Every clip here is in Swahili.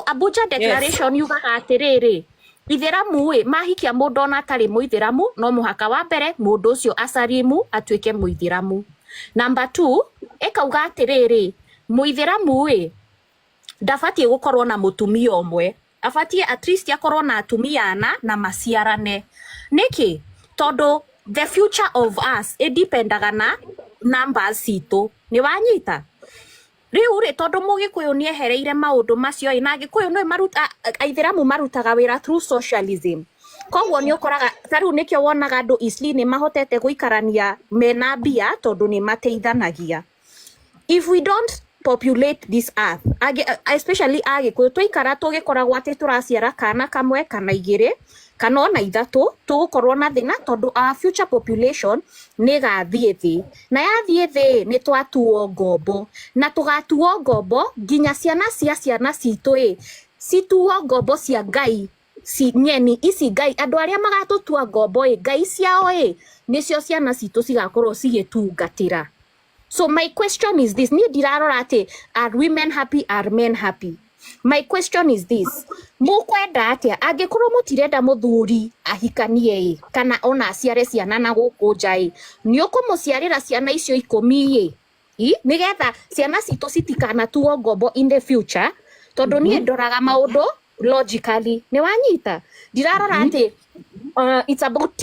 Abuja Declaration yugaga atiriri itheramu mahikia mundu ona atari muitheramu no muhaka wa mbere mundu ucio acarimu atuike muitheramu. Number 2 ikauga atiriri muitheramu ndabatie gukorwo na mutumia omwe, abatie at least akorwo na atumia ana na maciarane. Niki tondu the future of us dependaga na numbers citu, ni wanyita riu tondu Mugikuyu ni ehereire maundu macio na Gikuyu no maruta aitheramu marutaga wira through socialism. Koguo ni ukoraga tariu nikio wonaga andu isli ni mahotete guikarania mena mbia tondu ni mateithanagia. If we don't populate this earth, especially Agikuyu tuikara tugikoragwo ati turaciara kana kamwe kana igiri kana ona ithatu, tugukorwo na thina tondu our future population ni gathie thi, na yathie thi ni twatuo ngombo, na tugatuo ngombo nginya ciana citu situo ngombo cia Ngai, si nyeni ici Ngai andu aria magatutua ngombo Ngai ciao nicio ciana citu cigakorwo cigitungatira. So my question is this, ni ndirarora ati are women happy, are men happy? My question is this, mukwenda atia angikorwo mutirenda muthuri ahikanie kana ona aciare ciana na guku njai, ni ukumuciarira ciana icio 10 nigetha ciana citu citikana tuo ngombo in the future tondu ni ndoraga maundu logically, ni wanyita ndirarora ati it's about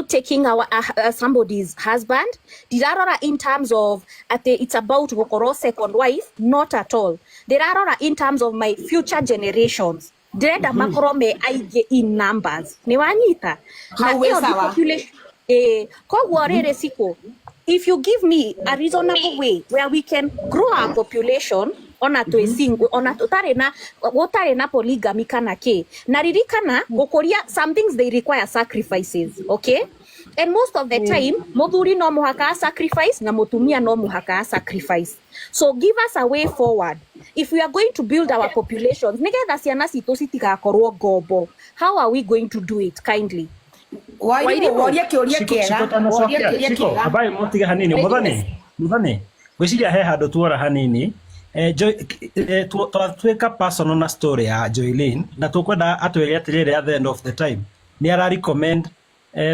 taking our somebody's husband. Dirarora in terms of it's about gukoro second wife, not at all. Dirarora in terms of my future generations. Direda makorome aige in numbers. Ni wanyita. Koguo rere siko. If you give me a reasonable way where we can grow our population ona to single ona utare na polygamy kana ke na ririkana gukuria some things they require sacrifices, okay, and most of the time muthuri no muhaka sacrifice na mutumia no muhaka sacrifice. So give us a way forward if we are going to build our populations nigetha ciana citu citigakorwo ngombo. How are we going to do it? Kindly waria kiuria kiega abai motiga hanini muthane gwiciria he handu tuora hanini tweka personal na story ya Joylene na tukwenda atwire atiriri at the end of the time ni ara recommend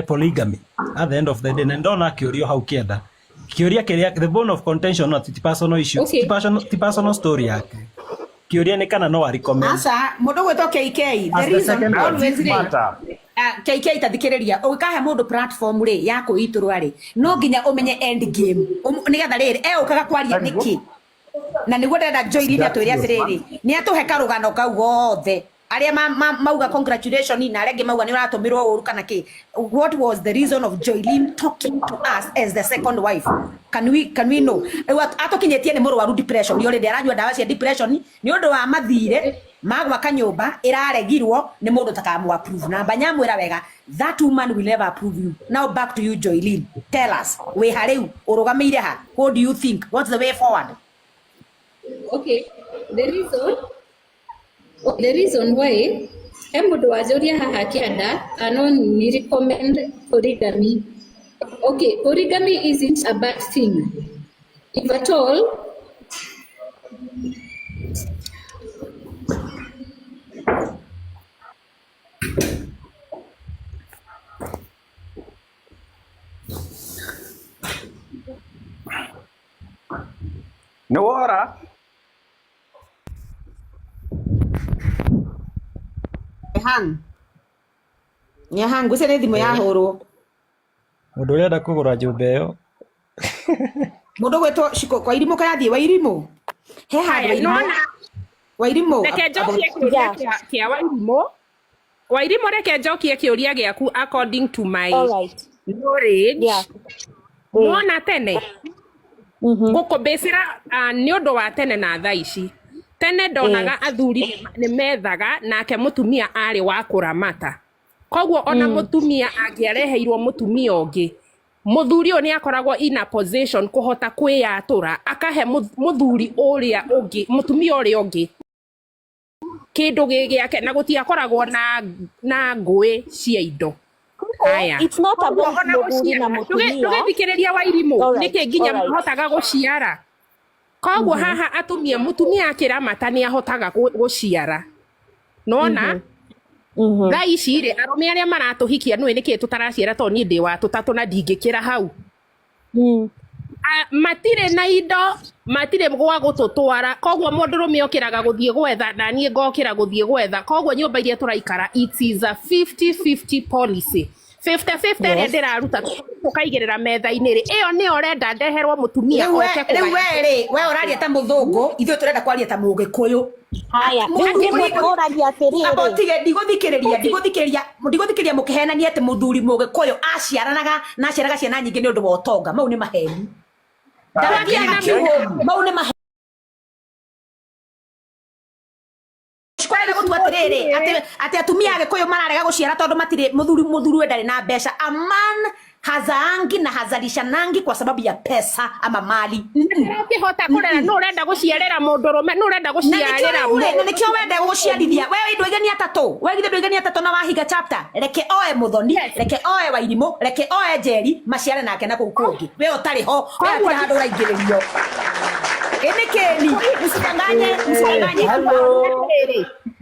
polygamy at the end of the day, na ndona kiurio hau kienda kiuria kiria the bone of contention not personal issue, okay. Personal story yake kiuria ni kana no recommend asa mundu gwetwo KK the reason always KK tathikiriria ukahe mundu platform ri ya kuiturwa ri no nginya umenye end game nigetha riri ukaga kwaria niki na niguo ndenda Joylene atwire atiriri ni atuhe karugano kau gothe aria mauga congratulations na aria mauga ni uratumirwo uru kana ki. What was the reason of Joylene talking to us as the second wife? Can we know atokinyetie ni murwaru depression ni already aranywa dawa cia depression ni undu wa mathire magwa kanyumba iraregirwo ni mundu takamu approve na banyamwira wega that woman will never approve you. Now back to you Joylene, tell us we hariu urugameire ha, what do you think, what's the way forward? Okay, the reason why mundu wajoria haha kianda ni recommend polygamy. Okay, polygamy isn't a bad thing if at all. No ora Nyahan gusene thimo ya horo mundu urenda kugura njumba iyo mundu gwetwo shiko kwa irimo kayathie wa irimo he handu wa irimo reke njokie kiuria kia wa irimo reke njokie kiuria giaku according to my knowledge. Muona tene guko besira ni undu wa tene na thaa ici tene ndonaga athuri ni methaga nake mutumia ari wa kuramata. Koguo ona mutumia angiareheirwo mutumia ungi muthuri oni akoragwo in a position kuhota kwiyatura akahe muthuri uria ungi mutumia uria ungi kindu gigiake na gutiakoragwo na ngui cia indo. Haya, it's not about muthuri na mutumia. Tugithikiriria wa irimo niki nginya mahotaga guciara Koguo haha atumia mutumia akiramata ni ahotaga guciara. Nona? Thaa ici ri arume aria maratuhikia nwe niki tutaraciara to ni ndi wa tutatu na ndingikira hau. Matire na indo matire gwa gututwara koguo mundurume okiraga guthie gwetha na nie ngokira guthie gwetha koguo nyumba iria turaikara it is a 50-50 policy 50-50 ria ndiraruta tukaigirira metha-ini ri iyo ni orenda ndeherwo mutumia oke ku riu we uraria ta muthungu ithuĩ turenda kwaria ta mugikuyu haya uraria atiriri abotige ndiguthikiria mukihenania ati muthuri mugikuyu aciaranaga na aciaraga ciana nyingi ni undu wa utonga mau ni maheni mau ni maheni kwenda gutwatiriri ati atumia agikuyu mararega guciara tondu matire muthuri wendari na mbeca a man hazaangi na hazalishanangi kwa sababu ya pesa ama mali. Ukihota kurera no urenda guciarira mundurume no urenda guciarira na nikio wenda guciarithia wewe indo igani atatu wewe indo igani atatu na wahiga chapter reke oe muthoni reke oe wairimo reke oe jeri maciare nake na kukungi wewe utari ho wewe handu raingiririo Keni msidanganye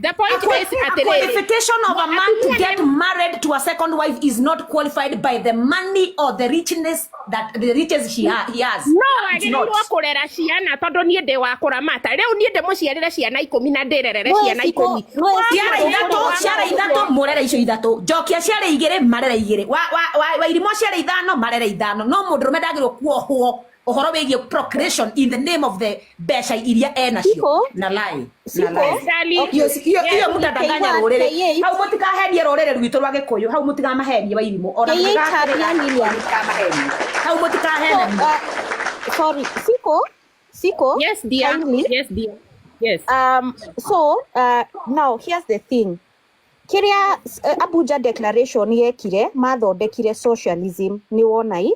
the point is a qualification of a man to get married to a second wife is not qualified by the money or the richness that the riches he has. No, agirwo kurera ciana tondu nie ndi wa kuramata riu nie ndi muciarire ciana 10 na ndirerere ciana 10 ciara ithatu murera icio ithatu njokia ciara igire marera igire wa irimo ciara ithano marera ithano no mundurume ndagirwo kuohwo uhoro wigie procreation in the name of the besha iria enacio na lie iyo mutadanganya rorere hau mutikahenie rorere rwitu rwa gikuyu hau mutigamahenie wa irimo ona mutikahenie hau mutikahenie sorry siko yes dear yes so now here's the thing kiria Abuja declaration yekire mathondekire socialism ni wonai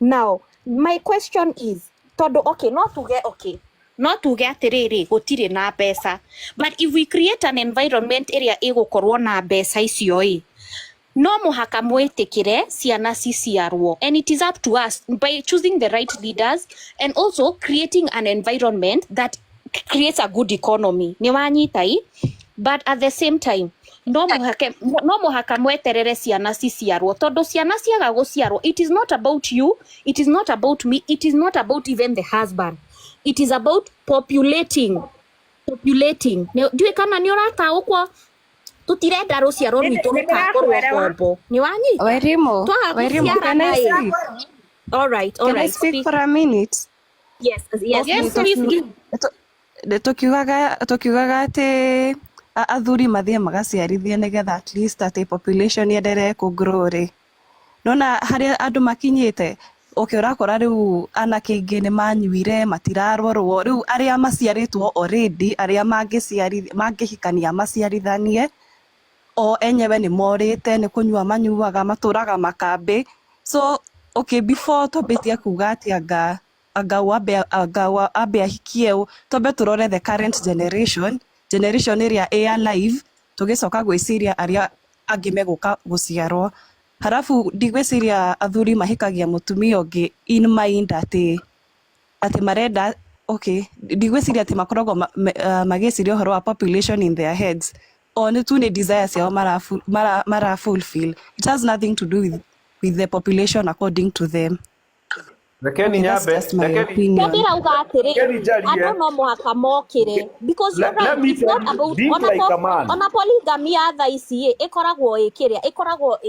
now my question is todo not to get atiriri gutire na pesa but if we create an environment area igukorwo na pesa icio no muhaka mwetikire ciana ciciarwo and it is up to us by choosing the right leaders and also creating an environment that creates a good economy ni wanyitai but at the same time no muhaka mweterere ciana ciciarwo tondu ciana ciaga guciarwo it is not about you it is not about me it is not about even the husband it is about populating ndiwe kana ni urata ukwo tutirenda ruciarwo rwitu rukakorwo bombo ni wanyi Wairimu can I speak? all right Can I speak for a minute? yes please tukiugaga ati athuri mathie magaciarithia nigetha at least ati population yendere ku grow ri nona haria andu makinyite urakora riu anake ingi ni manyuire matirarorwo riu aria maciaritwo already aria mangihikania maciarithanie o enyewe ni morite ni kunyua manyuaga maturaga makambi so before tobetia kuga ati anga abe ahikie tobe turore the current generation area alive tugicoka gwiciria aria angi meguka guciarwo harafu ndigwiciria athuri mahikagia mutumia ungi in mind ati marenda ndigwiciria ati makoragwo magiciria uhoro wa population in their heads on tu ni desires yao mara fulfill it has nothing to do with the population according to them. Rekeni nyambe ndirauga atiriri andu no muhaka mokire because it's not about ona polygamy tha ici ikoragwo ikoragwo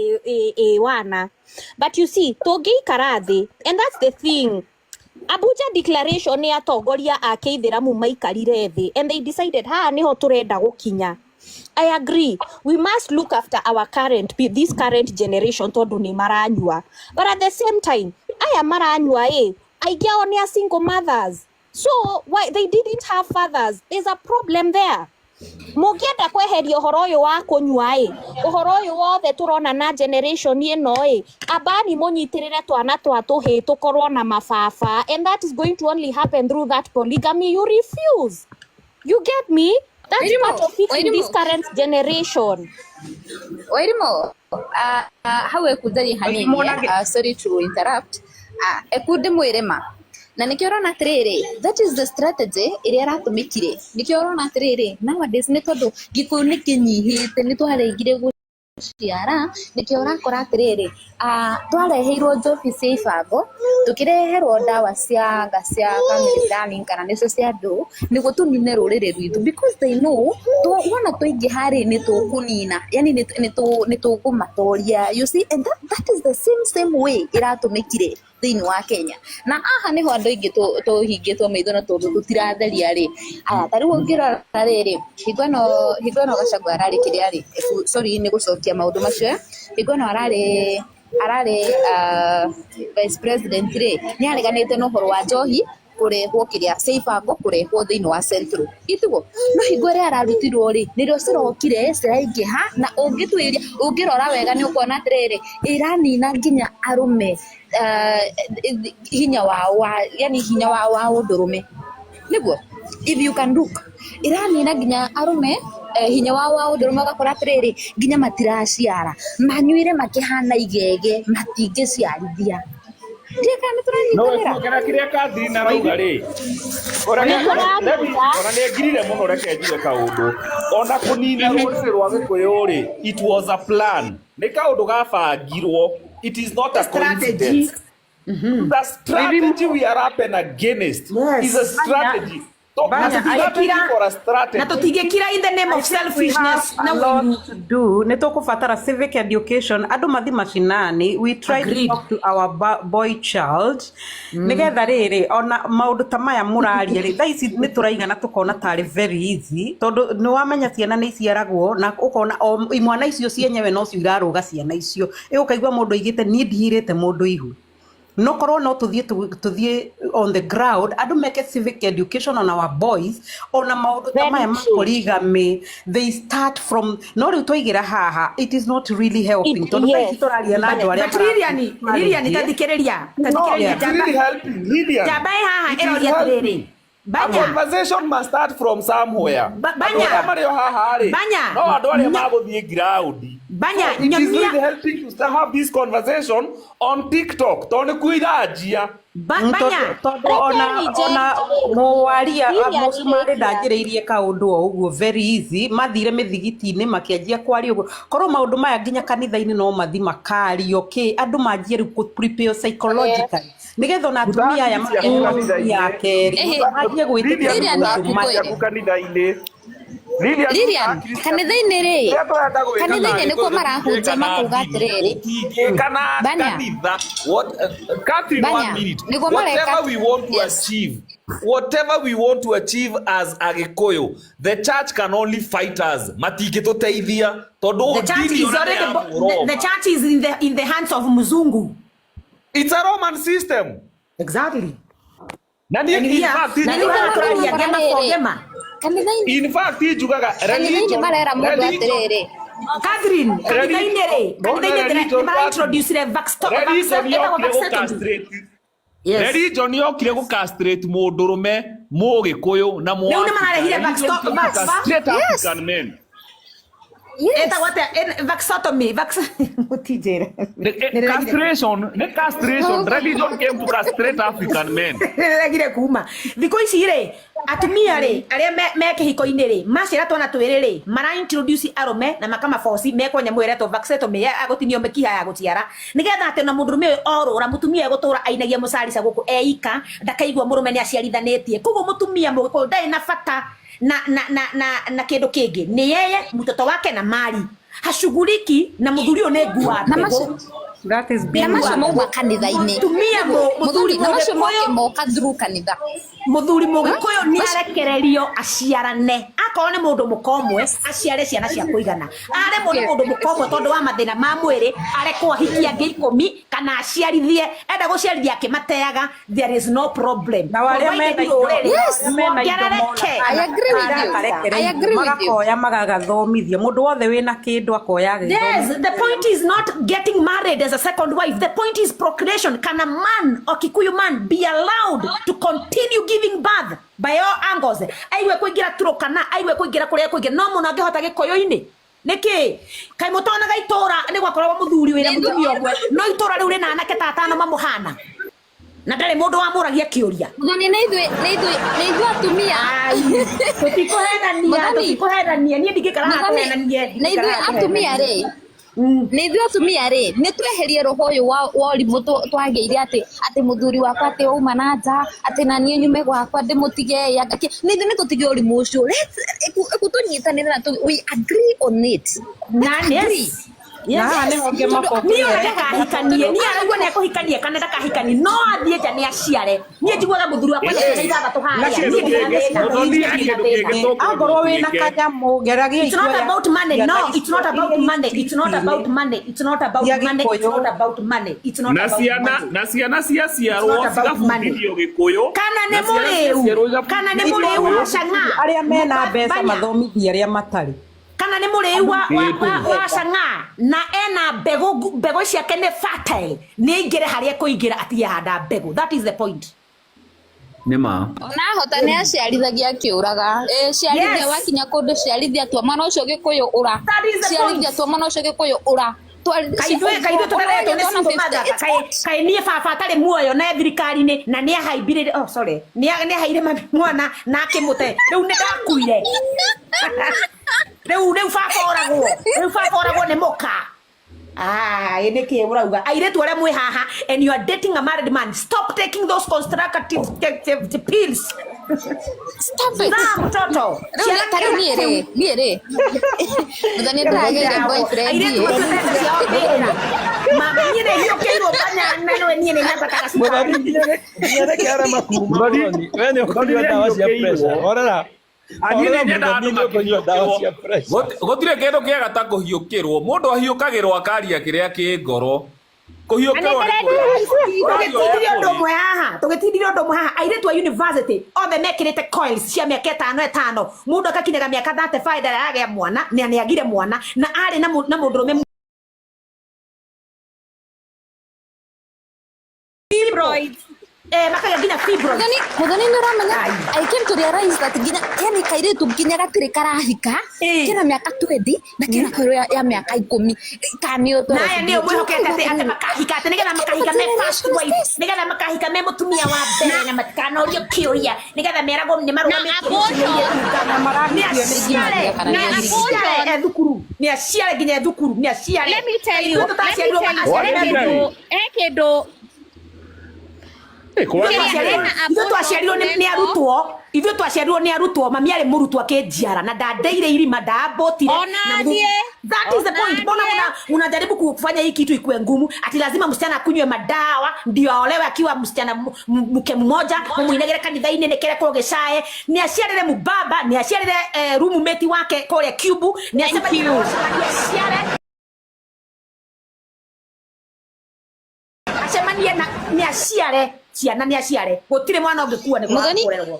wana but you see tungiikara thi and that's the thing Abuja declaration ni atongoria a Keithiramu maikarire thi and they decided niho turenda gukinya. I agree. We must look after our this current generation tondu ni maranyua. But at the same time, aya maranyua aingĩ ao ni single mothers. So why they didn't have fathers? There's a problem there. Mugienda kweheria uhoro uyu wa kunyua uhoro uyu wothe turona na generation ino abani munyitirire twana twa tuhi tukorwo na mababa and that is going to only happen through that polygamy you refuse. You get me? That's part of it in this current generation. Wairimo, how ekudari hanini, sorry to interrupt. Ekude mwirema. na nikio rona atiriri that is the strategy iria ratumikire nikio rona atiriri nowadays ni tondu Gikuyu ni kinyihite ni twaregire ciara nikio rakora atiriri twareheirwo njobi cia ibango tukireherwo ndawa cia family planning kana nicio cia andu niguo tunine rurire rwitu because they know wona tuingi hari ni tukunina yani ni tukumatoria you see and that is the same way iratumikire thini wa Kenya na aha niho andu ingi tuhingitwo maitho na tondu tutiratheria ri tari wongirora riri higwano Gachagua arari kiria ri sorry ni gucokia maundu macio higwano arari vice president ri ni areganite no horo wa njohi kurehwo kiria seifango kurehwo thini wa central itugo no hingo ria ararutirwo ri nirio cirokire ciraingiha na ungirora wega ni ukona atiriri iranina nginya arume hinya wa undurume niguo if you can look iranina nginya arume hinya wa undurume gakora atiriri nginya matiraciara manyuire makihana igege matingiciarithia no kera kiria kathiri na rauga ri ona ne ngirire muno reke njire kaundu ona kunina rurire rwa Gikuyu ri it was a plan ni kaundu gabangirwo it is not a coincidence. The strategy we are up and against is a strategy. Na tutigekira in the name of selfishness no to do nitukubatara civic education andu mathi mashinani we try to talk to our boy child nigetha riri ona maundu ta maya muraria ri thaici nituraiga na tukona tari very easy tondu ni wamenya ciana ni ciaragwo na ukona imwana icio cienyewe no cio iraruga ciana icio igukaigwa mundu igite ni ndihirite mundu ihu no korwo no tuthie on the ground adu make civic education on our boys ona maundu ta maya makorigame they start from no ri twigira haha it is not really helping tondu thaici turaria na andu aria Lilian tadikiriria jabai haha eroria atiriri a conversation must start from somewhere Banya no andu aria maguthie ground Banya it is really helping to have this conversation on TikTok tondu kuirajia Banya ona mwaria musumari ndangiriirie kaundu o uguo very easy mathire mithigiti-ini makianjia kwari uguo korwo maundu maya nginya kanitha-ini no mathi makario andu manjie ku prepare psychologically nigetha na atumia aya ya keri manjie gwitikia kanitha-ini Lilian, kanitha-ini ri kanitha-ini nikuo marahunjia makuga atiriri Banya whatever we want to achieve as a Gikuyu, the church can only fight us matingituteithia tondu the church is in the hands of muzungu. It's a Roman system. Exactly. In fact, jugaga religion marera mundu atiriri Catherine, kanitha-ini introduce religion yokire gu castrate mundurume mugikuyu na mu ni mararehire African men. Eta what vaxotomy castration religion came to castrate African men regire kuma thiko ici ri atumia ri aria me kihiko-ini ri macira twana twiri ri mara introduce arume na makama force mekwo nyamu iretwo vaxotomy ya agutinio mekiha ya gutiara nigetha ati na mundurume orura mutumia gutura ainagia mucarica guku eika ndakaigwa murume ni aciarithanetie koguo mutumia mugiko ndai na bata na kindu kingi ni yeye mtoto wake na mali hashughuliki na mudhurio ne gua that is being wa kanitha-ini tumia muthuri na macio moka through kanitha muthuri mugikuyu ni arekererio aciarane akorwo ni mundu mukomwe aciare ciana cia kuigana are mundu mukomwe tondu wa mathina ma mwiri arekwo hikia ngi 10 kana aciarithie enda guciarithia akimateaga there is no problem na wale mena indo I agree with you makoya magagathomithia mundu wothe wina kindu akoya yes the point is not getting married as a second wife the point is procreation. Can a man or Kikuyu man be allowed to continue giving birth by all angles aiwe kuingira turukana aiwe kuingira kuria kuingira no muno angihota Gikuyu-ini niki kai mutona gaitora ni gwakorwo muthuri wira mutumia ogwe no itora riu rina anake tatano mamuhana na ndare mundu wa muragia kiuria Muthoni nä ithuä atumia tutikuhenania nie ndingikarahenanie nä ithuä atumia rä nä ithuä atumia rä nä tweherie roho å yå wa å twagä ire atä må thuri wakwa atä uma na nja atä na niä nyume gwakwa ndä må tige nä ithuä nä tå tige å rimå å cio ä tå nyitanä re we agree on it niä ndakahikanie niä araigua nä ekåhikanie kana ndakahikanie no athiä nja nä aciare niä njiguaga må thuri wakwa nä ithathatå angorwo wä na kanyamå geragia it's not about money no it's not about money it's not about money it's not about money it's not about money it's not about money na ciana cia ciarwo cigabundithio Gikuyu kana nä må rä u wacanga arĩa mena mbeca mathomithia arĩa matarĩ kana nä må rä u wa canga na ena mbegå ciake nä fertile nä ingä re harä ekå ingä ra atige handa mbegå that is the point nima onahota nä aciarithagia akä å raga ciarithia wakinya kå ndå ciarithia tua mwana å cio gä kå yå å ra ciarithia tua mwana å cio gä kå yå å ra kaithuä tåreretwo nä single mother kaä niä baba atarä muoyo na thirikari-inä na nä ahaibirä nä ahaire mwana na akä må te rä u nä ndakuire rä u baba oragwo nä må ka nä kä å rauga airä tu arä a mwä haha and you are dating a married man stop taking those constructive pills stop it mtoto niä rä muthoni ndagä boyfriend mama niä nä hiå kä irwo banya no niä nä nyambataga gutire kindu kiega ta kuhiukirwo mundu ahiukagirwo akaria kiria ki ngoro kuhiukirwo tugitindire undu mwe haha airitu a university othe mekirite coils cia miaka 5 mundu akakinyaga miaka 35 ndaragea mwana nä agire mwana na arä na mundurume fibroids makaga nginya fibroids muthoni nä ramenya I came to realize that nginya yani kairitu nginya gatirä karahika kena miaka 20 na kena kairo ya miaka 10 kanio to naye nä mwä hokete atä makahika atä nä getha makahika me fast wife nä getha makahika me mutumia wa mbere na matikanorio kä å ria nä getha meragwo nä marå thukuru nä aciare nginya thukuru nä aciare kä ndå ithuä twaciarirwo nä arutwo mami arä må rutwo akä njiara na ndandeire irima ndambåtire that is the point mbona unajaribu kufanya hii kitu ikue ngumu ati lazima msichana akunywe madawa ndio aolewe akiwa msichana mke mmoja mumuinegere kanitha-inĩ nĩkĩrekwo gĩcae nĩ aciarĩre mubaba nĩ aciarĩre roommate wake kũrĩa Cubu nĩ acemanie na nĩ aciare ciana nĩ aciare gũtirĩ mwana ũngĩkua nĩ kũrerwo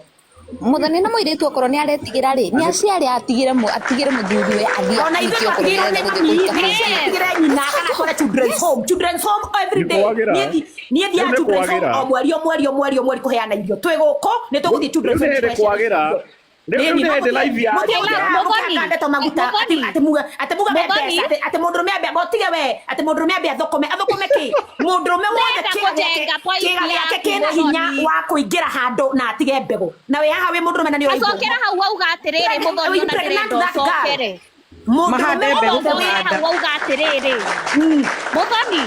muthoni na muiritu okorwo ni aretigira ri ni aciari atigire muthuri we athie ona ithuĩ tũtigire nyina kana kũrĩa children's home every day niĩ thiaga children's home o mweri kũheana irio twĩ gũkũ nĩ tũgũthiĩ children's home kwagĩra nĩ live ya ati mundurume ambia botige we ati mundurume ambia thokome ki mundurume wothe kiga yake kina hinya wa kuingira handu na atige mbegu na we haha we mundurume na ni uraigua acokera hau auga atiriri muthoni ona ndirenda ucokere mahande mbegu hau auga atiriri muthoni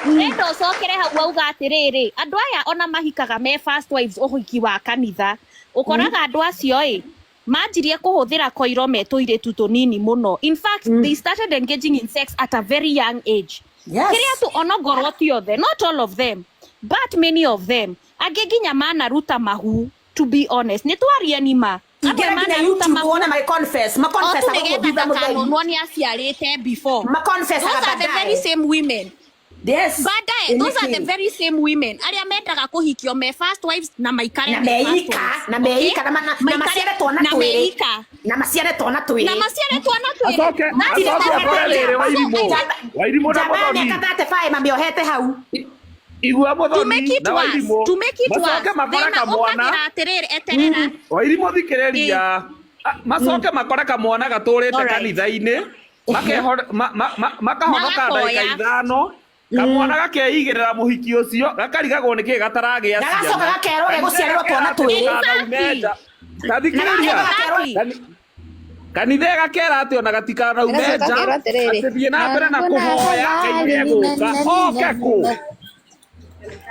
ndirenda ucokere hau auga atiriri andu aya ona mahikaga me first wives uhiki wa kanitha ukoraga andu acio manjirie kuhuthira koiro metuiretu tunini muno in fact they started engaging in sex at a very young age kiria tu onogorwo ti othe not all of them but many of them ageginya mana ruta mahu to be honest ni twarie nima mana ruta mahu ona my confess no ni aciarite before confess those are the very same women yes but those are the very same women aria mendaga kuhikio me first wives na maikare na meika na maciare twana twiri na maciare twana twiri Wairimu na muthoni miaka 35 mami ohete hau igua muthoni na Wairimu macoke makora kamwana Wairimu thikiriria macoke makora kamwana gaturite kanitha-ini makahonoka ndagĩka 5 kamwana gakeigirira muhiki ucio gakarigagwo niki gataragĩa ciana gagacoka gakerwo geguciarĩrwo twana twĩrĩ tathikĩrĩria kanitha gakera atĩ ona gatikanaume nja atĩ thiĩ na mbere na kũhoya Ngai egũka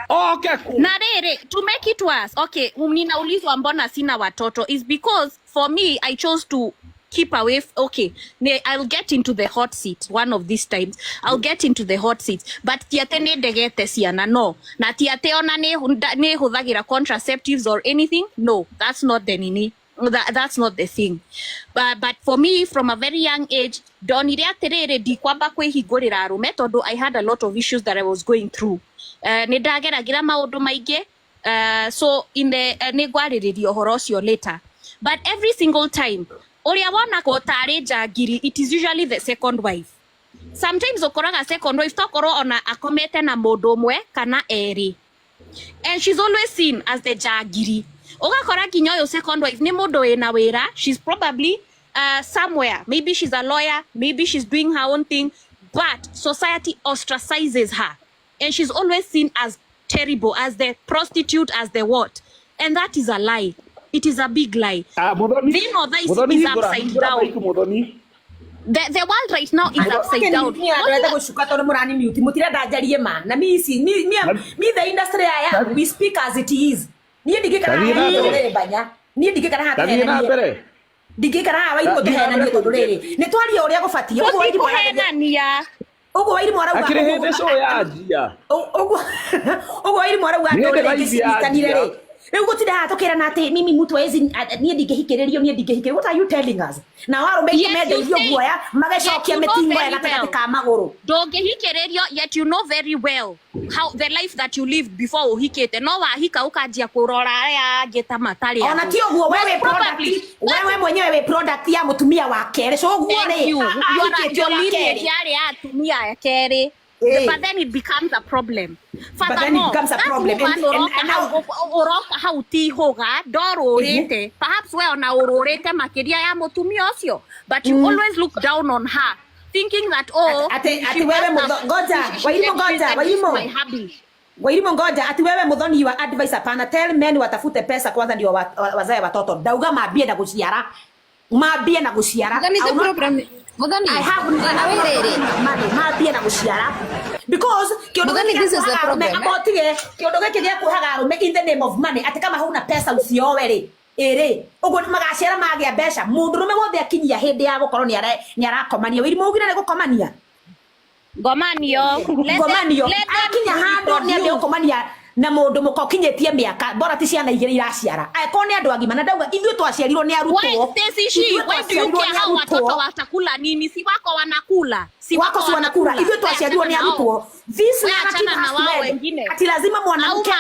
oke ku na rere to make it worse. Okay, ninaulizwa mbona sina watoto is because for me I chose to keep away. Okay, I'll get into the hot seat one of these times. I'll get into the hot seat, but tiate ne ndegete ciana no na tiate ona ne huthagira contraceptives or anything. No, that's not the nini. That's not the thing. But for me, from a very young age, donire atiriri ndikwamba kwihingurira arume tondu I had a lot of issues that I was going through. Nindageragira maundu maingi, so in the nigwaririria uhoro ucio later. But every single time uria wona ko tari njangiri, it is usually the second wife. Sometimes ukoraga second wife tokorwo ona akomete na mundu umwe kana eri, and she's always seen as the njangiri. Ugakora nginya uyu second wife ni mundu wina wira, she's probably somewhere, maybe she's a lawyer, maybe she's doing her own thing, but society ostracizes her and she's always seen as terrible, as the prostitute, as the what, and that is a lie. It is a big lie. They know that is upside down. The world right now is upside down. Me the industry I am, we speak as it is. What are you telling us? Now I make yet you know very well how the life that you lived before uhikete no wahika ukajia kurora ya geta matari ona ti oguo wewe mwenyewe product ya mutumia wa kere so oguo ri you are lineage ya atumia ya kere. But then it becomes a problem. But then it becomes a problem. And how ti hoga dororete. Perhaps we ona ororete makiria ya mutumia ucio. But you always look down on her, thinking that ati wewe ngoja wairimo ngoja ati wewe mudhoni wa advice hapana. Tell men watafute pesa kwanza ndio wazae watoto. Dauga mabie na guciara. I have money na guciara because this is the problem. In the name of money ati kama huna pesa usiowe ri ugo magaciara magia besha mundu rume wothe akinyia hindi ya gukorwo ni arakomania wiri mugire ne gukomania gomanio akinya hando ni ande gukomania na mundu mukokinyetie miaka bora ti ciana igire iraciara ko ni andu agima na ndauga ithuĩ twaciarirwo ni arutwo why do you care how watoto watakula nini? Si wako wanakula, si wako wanakula, ithuĩ twaciarirwo ni arutwo. This narrative has to end. Ati lazima mwanamke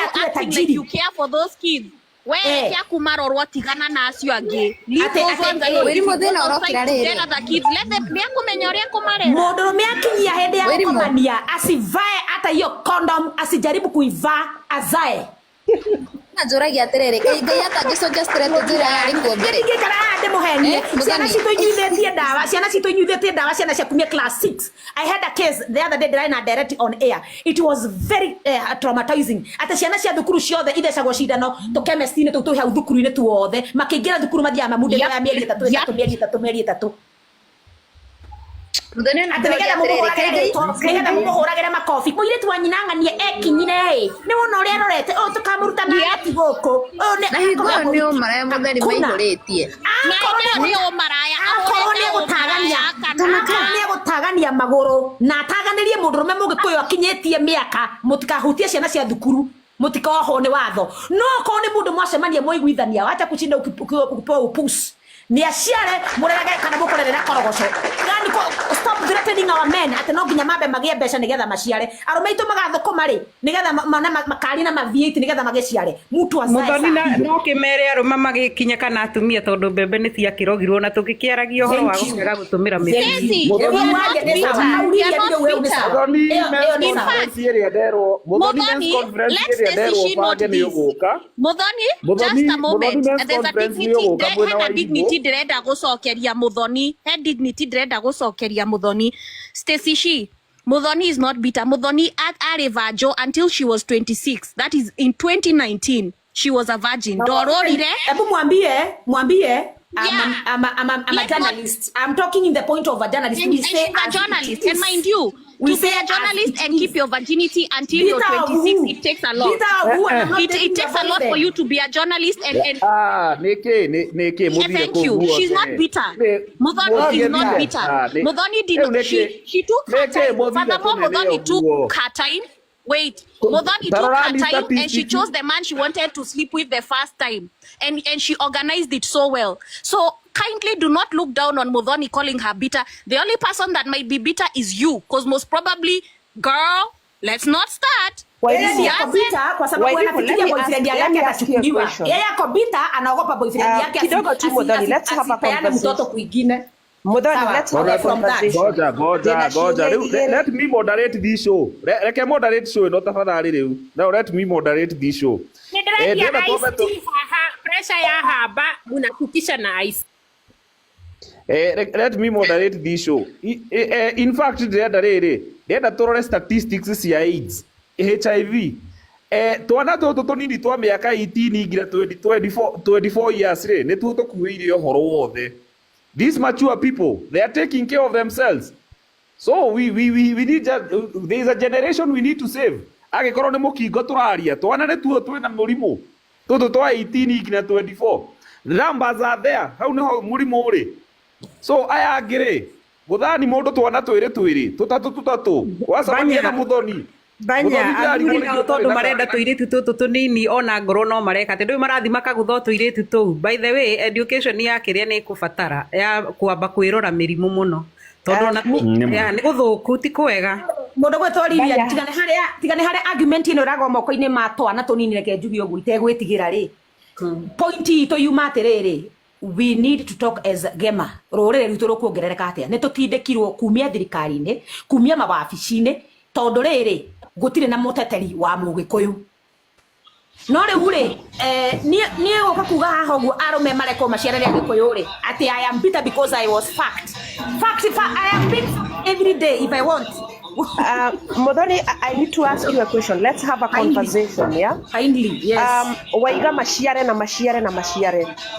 atuwe tajiri. You care for those kids. Wewe kia kumarorwo tigana na acio angi wiri muthina urokira riri let them be kumenya uria kumarera mundu rume akinyia hindi ya gukomania asivae hata hiyo condom, asijaribu kuivaa azae najuragia atiriri ngai atangicokia strategy ya ringo mbere ngikara ande muhenie ciana citunyuithetie ndawa ciana cia kumia class 6. I had a case the other day that I direct on air. It was very traumatizing. Ata ciana cia thukuru ciothe ithecagwo cindano to chemist-ini tu hau thukuru-ini tuothe makiingira thukuru mathiaga mamunde ya mieri 3 Nĩgetha mũhũragĩre makobi mũirĩtu wa nyina ng'anie ekinyire nĩ wona ũrĩa arorete tũkamũruta na ati gũkũ na hingo nĩ maraya mũtheri maihũrĩtie akorwo nĩ gũtagania magũrũ na ataganĩrie mũndũrũme mũgĩkũyũ akinyĩtie mĩaka mũtikahutie ciana cia thukuru mũtikohwo nĩ watho no akorwo nĩ mũndũ mwacemania mũiguithania wacha kuchinda ukipewa upusi ni aciare murerage kana mukorerera korogoco yani stop threatening our men ati no nginya mabe magie mbeca nigetha maciare arume itu magathukuma ri nigetha makari na mavieti nigetha magiciare mutu azae muthoni no kimere arume magikinya kana atumia tondu mbembe ni cia kirogirwo na tukikiaragia uhoro wa gukega gutumira mĩthemba just a moment, there's a dignity direnda gucokeria muthoni he dignity direnda gucokeria muthoni Stacy Muthoni is not bitter. Muthoni are vajo until she was 26. That is in 2019. She was a virgin. Dororire. Ebu mwambie. I'm a journalist. I'm talking in the point of a journalist. And she's a journalist. And mind you, to be a journalist and keep your virginity until you're 26, it takes a lot. It takes a lot for you to be a journalist and thank you. She's not bitter. Muthoni is not bitter. Muthoni did she took her time. Furthermore, Muthoni took her time. Wait, Muthoni took her time and she chose the man she wanted to sleep with the first time. And she organized it so well. So kindly do not look down on Muthoni calling her bitter. The only person that might be bitter is you. Because most probably, girl, let's not start. Yeye yako bitter kwa sababu anafikiria boyfriend yake atachukuliwa. Yeye yako bitter anaogopa boyfriend yake kidogo tu Muthoni, let's have a conversation. Mtoto kwingine. Muthoni, let's have a conversation. Goja. Let me moderate this show. Reke moderate show no tafadhali riu. Now let me moderate this show. Pressure ya haba munakukisha na ice. Let me moderate this show. In fact, ndĩrenda tũrore statistics cia AIDS, HIV. Twana tũtũ tũnini twa mĩaka 18 nginya 24 years rĩ nĩ tuo tũkuĩire ũhoro wothe. These mature people, they are taking care of themselves. So we need there is a generation we need to save. Agĩkorwo nĩ mũkingo tũraria twana nĩ tuo twĩna mũrimũ. Tũtũ twa 18 nginya 24. Numbers are there. Hau nĩho mũrimũ ũrĩ. So aya ngĩrĩ gũthani mũndũ twana twĩrĩ tũtatũ wacamania na Muthoni. Banya agurina tondu marenda tuiritu tutu tunini ona ngoro no mareka ati ndu marathi makagutho tuiritu tu. By the way, education ya kiria ni kubatara ya kwamba kwirora mirimu muno tondu na ni guthuku ti kwega mundu gwetwariria tigane haria argument ino rago moko-ini ma twana tunini reke njugi uguo itegwitigira ri point ito yuma atiriri. We need to talk as Gema. Rorere ruto rukuongerereka atia ni tutindikirwo kumia thirikari-ini kumia mawabici-ini tondu riri gutire na muteteri wa Mugikuyu no riu ri nie goka kuga haha uguo arume mareko maciarere ya Gikuyu ri ati I am bitter because I was fact I am bitter every day if I want. Muthoni, I need to ask you a question. Let's have a conversation, yeah? Kindly, yes. Waiga maciare.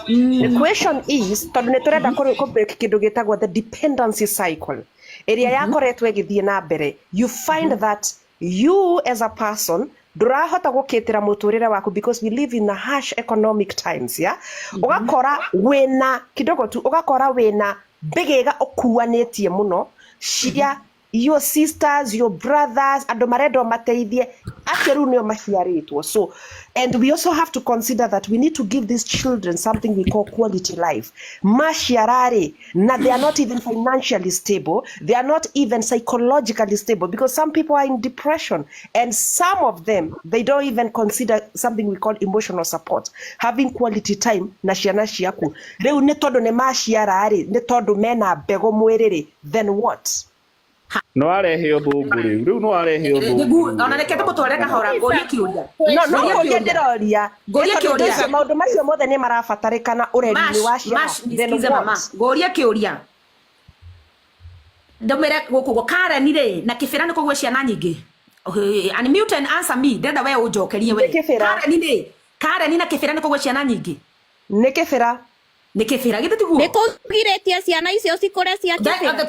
The question is, tondu ne turenda kubreak kindu gitagwo the dependency cycle. Area yakoretwo igithie na mbere. You find that you as a person durahota gukitira muturire waku because we live in a harsh economic times, yeah? Ugakora wena kidogo tu ugakora wena bigega okuanetie muno cia your sisters, your brothers, and maredo mateithie akeru nio maciaritwo. So, and we also have to consider that we need to give these children something we call quality life. Maciarare, na they are not even financially stable, they are not even psychologically stable because some people are in depression and some of them, they don't even consider something we call emotional support. Having quality time na ciana ciaku. Reu ne tondu ne maciarare, ne tondu mena bego mwiriri, then what? No arehe uthungu riu no arehe uthungu ona reke tumutwareka hora ngoria kiuria no ngoria ndiroria maundu macio mothe ni marabatarikana ureri-ini wa ciana mama ngoria kiuria ndomere guku Karen ri na kibira ni kugwe ciana nyingi unmute and answer me ndenda we unjokerie we Karen na kibira ni kugwe ciana nyingi ni kibira gitutiguo nikugiretie ciana icio cikure cia kibira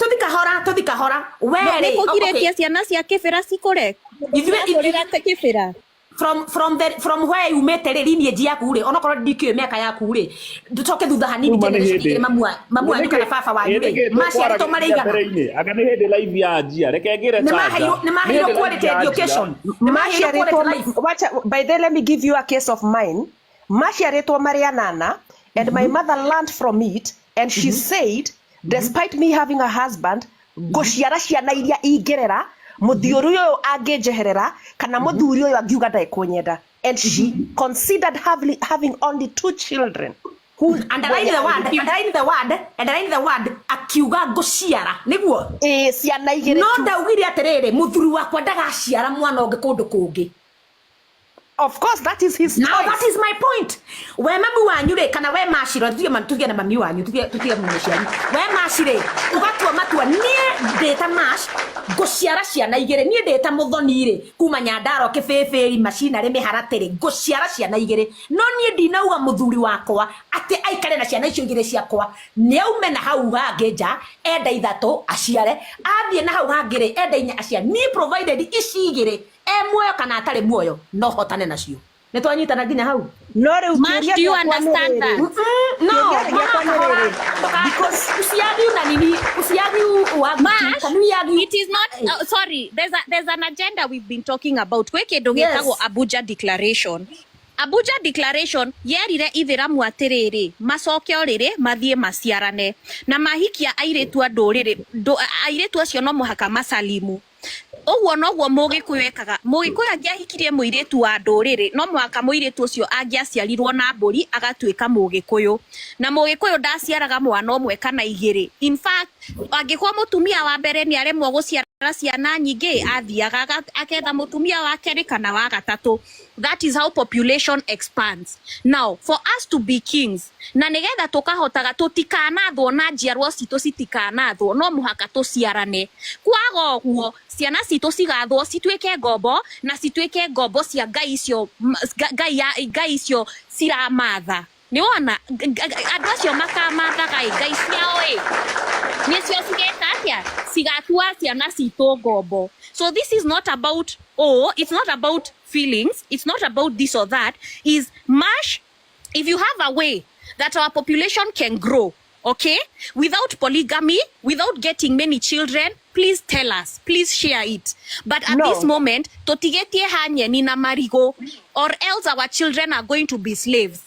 tuthikahora we nikugiretie ciana cia kibira cikure kibira from where you met the lineage yaku ri onokorwo ndikio miaka yaku ri dutoke thutha hanini tene mamu anyu kana baba wanyu ri maciarito mareigana anga ni hindi live ya njia reke ngire tanja ni mahiro quality education ni mahiro quality life. By the let me give you a case of mine. Maciarito marianana and my mother learned from it and she said despite me having a husband gociara ciana iria ingerera muthiuri uyu angejeherera kana muthuri uyu angiuga ndaikunyenda and she considered having only 2 children who underline the word akiuga gociara niguo ciana igire no ndaugire atiriri muthuri wakwa ndagaciara mwana ungi kundu kungi. Of course, that is his choice. Now that is my point. We mamu wanyu re kana we mashiro tuge na mami wanyu tuge mumeshani. We mashire ugatwa matwa nie data mash nguciara ciana igere nie ndeta muthoni ri kuma Nyandaro kibibiri macina ri miharatiri nguciara ciana igere no nie ndinauga muthuri wakwa ati aikare na ciana icio igere ciakwa ni aume na hau hange nja enda ithatu aciare athie na hau hangire enda inya aciare ni provided ici igere muoyo kana atari muoyo no hotane nacio nitwanyitana nginya hau no riu Mash, do you understand that? no because usiagi na nini usiagi Mash, it is not sorry, there's an agenda we've been talking about kweke ndogetago Abuja declaration. Abuja declaration yerire ithiramu atiriri macoke oriri mathie maciarane na mahikia airetu anduriri airetu acio no muhaka masalimu ogwo nogwo Mugikuyu ekaga Mugikuyu angiahikirie muiretu wa nduriri no muhaka muiretu ucio angiaciarirwo na mburi agatuika Mugikuyu na Mugikuyu ndaciaraga mwana omwe kana igiri. In fact angikwa mutumia wa mbere ni aremwo guciara ciana nyingi athiaga aketha mutumia wa keri kana wa gatatu. That is how population expands. Now for us to be kings na nigetha tukahotaga tutikanathwo na njiarwo citu citikanathwo no muhaka tuciarane kwaga guo ciana citu cigathwo cituike ngombo na cituike ngombo cia ngai icio ciramatha ni wona andu acio makamathaga ngai ciao nicio cigeka atia cigatua ciana citu ngombo. So this is not about it's not about feelings, it's not about this or that. Is Mash, if you have a way that our population can grow, okay, without polygamy, without getting many children, please tell us, please share it. But at this moment totigetie hanye ni na marigo or else our children are going to be slaves.